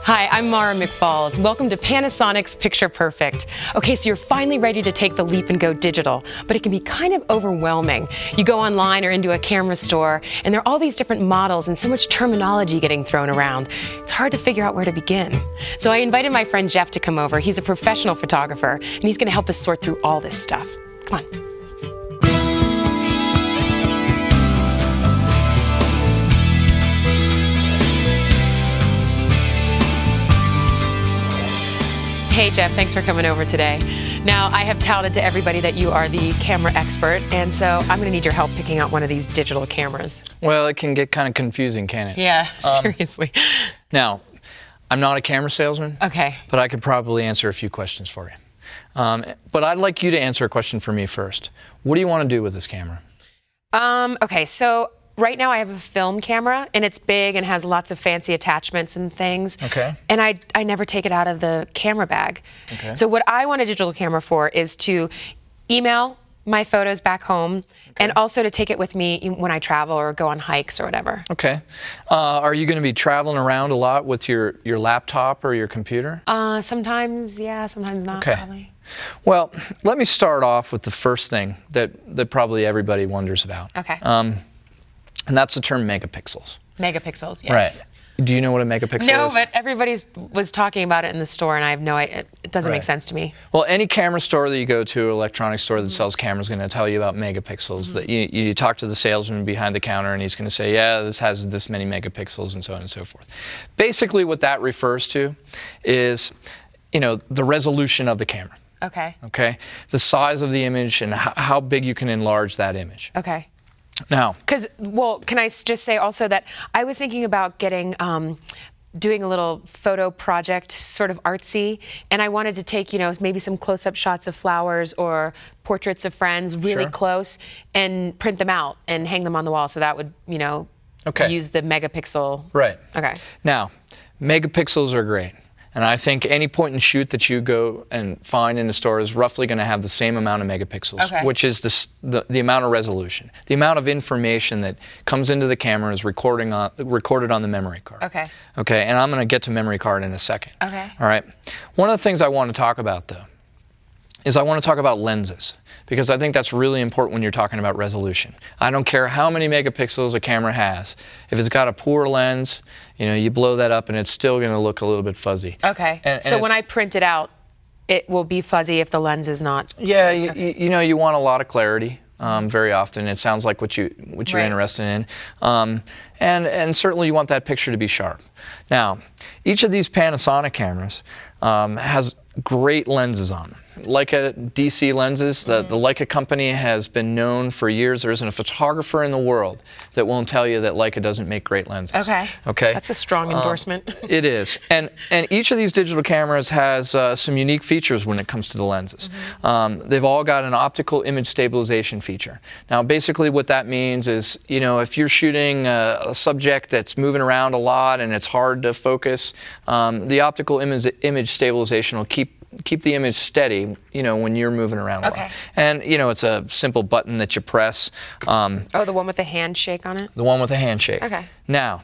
Hi, I'm Mara McFalls. Welcome to Panasonic's Picture Perfect. Okay, so you're finally ready to take the leap and go digital, but it can be kind of overwhelming. You go online or into a camera store, and there are all these different models and so much terminology getting thrown around. It's hard to figure out where to begin. So I invited my friend Jeff to come over. He's a professional photographer, and he's going to help us sort through all this stuff. Come on. Hey Jeff, thanks for coming over today. Now, I have touted to everybody that you are the camera expert, and so I'm going to need your help picking out one of these digital cameras. Well, it can get kind of confusing, can it? Yeah, seriously. Now, I'm not a camera salesman, Okay. but I could probably answer a few questions for you. But I'd like you to answer a question for me first. What do you want to do with this camera? Okay, so right now I have a film camera, and it's big and has lots of fancy attachments and things. Okay. And I never take it out of the camera bag. Okay. So what I want a digital camera for is to email my photos back home, and also to take it with me when I travel or go on hikes or whatever. Okay. Are you going to be traveling around a lot with your laptop or your computer? Sometimes, yeah, sometimes not, Okay. probably. Well, let me start off with the first thing that probably everybody wonders about. Okay. And that's the term megapixels. Megapixels, yes. Right. Do you know what a megapixel is? No, but everybody was talking about it in the store, and I have no idea. It doesn't make sense to me. Well, any camera store that you go to, electronics store that sells cameras, is going to tell you about megapixels. That you talk to the salesman behind the counter, and he's going to say, yeah, this has this many megapixels, and so on and so forth. Basically, what that refers to is, the resolution of the camera. Okay. Okay, the size of the image and how big you can enlarge that image. Okay. Now, can I just say also that I was thinking about getting, doing a little photo project, sort of artsy, and I wanted to take, maybe some close-up shots of flowers or portraits of friends really close and print them out and hang them on the wall. So that would, use the megapixel. Right. Okay. Now, megapixels are great. And I think any point and shoot that you go and find in the store is roughly going to have the same amount of megapixels, which is the amount of resolution. The amount of information that comes into the camera is recorded on the memory card. Okay. Okay, and I'm going to get to memory card in a second. Okay. All right. One of the things I want to talk about, though, is I want to talk about lenses, because I think that's really important when you're talking about resolution. I don't care how many megapixels a camera has. If it's got a poor lens, you blow that up and it's still going to look a little bit fuzzy. Okay. So when I print it out, it will be fuzzy if the lens is not. Yeah, you want a lot of clarity. Very often, it sounds like what you're interested in, and certainly you want that picture to be sharp. Now, each of these Panasonic cameras has great lenses on them. Leica DC lenses, the Leica company has been known for years. There isn't a photographer in the world that won't tell you that Leica doesn't make great lenses. Okay. Okay. That's a strong endorsement. It is. And each of these digital cameras has some unique features when it comes to the lenses. They've all got an optical image stabilization feature. Now, basically what that means is, if you're shooting a subject that's moving around a lot and it's hard to focus, the optical image stabilization will keep the image steady, when you're moving around a lot. And, it's a simple button that you press. The one with the handshake on it? The one with the handshake. Okay. Now,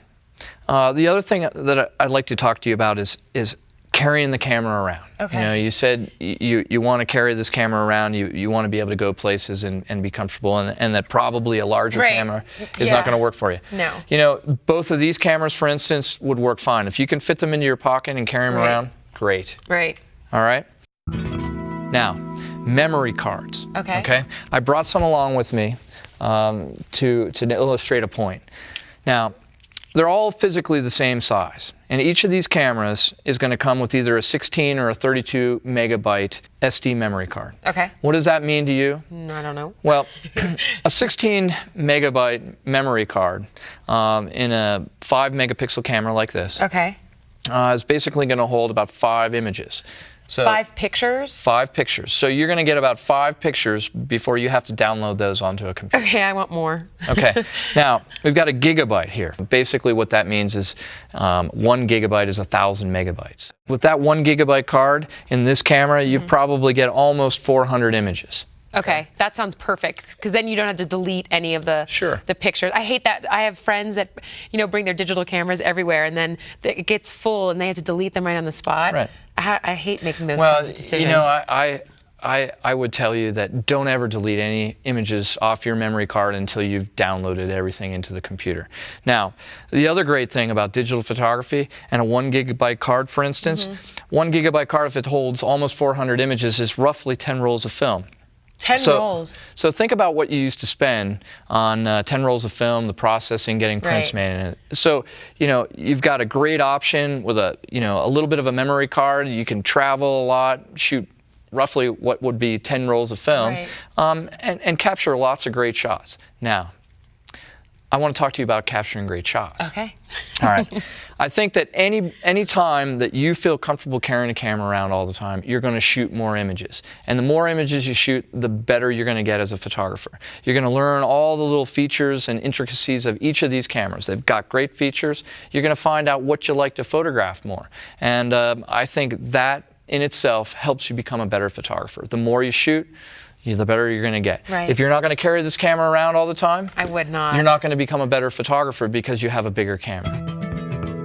the other thing that I'd like to talk to you about is carrying the camera around. Okay. You said you want to carry this camera around, you want to be able to go places and be comfortable, and that probably a larger camera is not going to work for you. No. Both of these cameras, for instance, would work fine. If you can fit them into your pocket and carry them around, great. Right. All right? Now, memory cards. Okay? I brought some along with me to illustrate a point. Now, they're all physically the same size, and each of these cameras is going to come with either a 16 or a 32 megabyte SD memory card. Okay. What does that mean to you? I don't know. Well, a 16 megabyte memory card in a 5 megapixel camera like this is basically going to hold about 5 images. So 5 pictures? 5 pictures. So you're going to get about 5 pictures before you have to download those onto a computer. Okay, I want more. Okay. Now, we've got a gigabyte here. Basically what that means is 1 gigabyte is 1,000 megabytes. With that 1 gigabyte card in this camera, you probably get almost 400 images. Okay, that sounds perfect, because then you don't have to delete any of the the pictures. I hate that. I have friends that bring their digital cameras everywhere, and then it gets full, and they have to delete them right on the spot. Right. I hate making those kinds of decisions. I would tell you that don't ever delete any images off your memory card until you've downloaded everything into the computer. Now, the other great thing about digital photography and a 1 gigabyte card, for instance, 1 gigabyte card, if it holds almost 400 images, is roughly 10 rolls of film. 10 rolls. So think about what you used to spend on 10 rolls of film, the processing, getting prints made in it. So, you've got a great option with a little bit of a memory card. You can travel a lot, shoot roughly what would be 10 rolls of film, and capture lots of great shots. Now, I want to talk to you about capturing great shots. Okay. All right. I think that any time that you feel comfortable carrying a camera around all the time, you're going to shoot more images. And the more images you shoot, the better you're going to get as a photographer. You're going to learn all the little features and intricacies of each of these cameras. They've got great features. You're going to find out what you like to photograph more. And I think that in itself helps you become a better photographer. The more you shoot, the better you're going to get. Right. If you're not going to carry this camera around all the time, I would not. You're not going to become a better photographer because you have a bigger camera.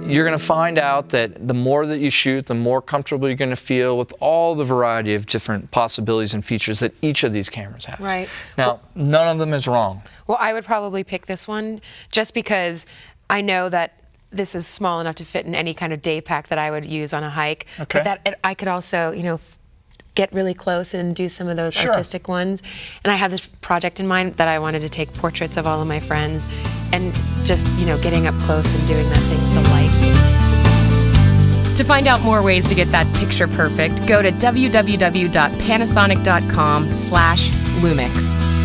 You're going to find out that the more that you shoot, the more comfortable you're going to feel with all the variety of different possibilities and features that each of these cameras has. Right. Now, none of them is wrong. Well, I would probably pick this one just because I know that this is small enough to fit in any kind of day pack that I would use on a hike. Okay. But that I could also, get really close and do some of those artistic ones. And I have this project in mind that I wanted to take portraits of all of my friends and just, getting up close and doing that thing with the light. To find out more ways to get that picture perfect, go to www.panasonic.com/Lumix.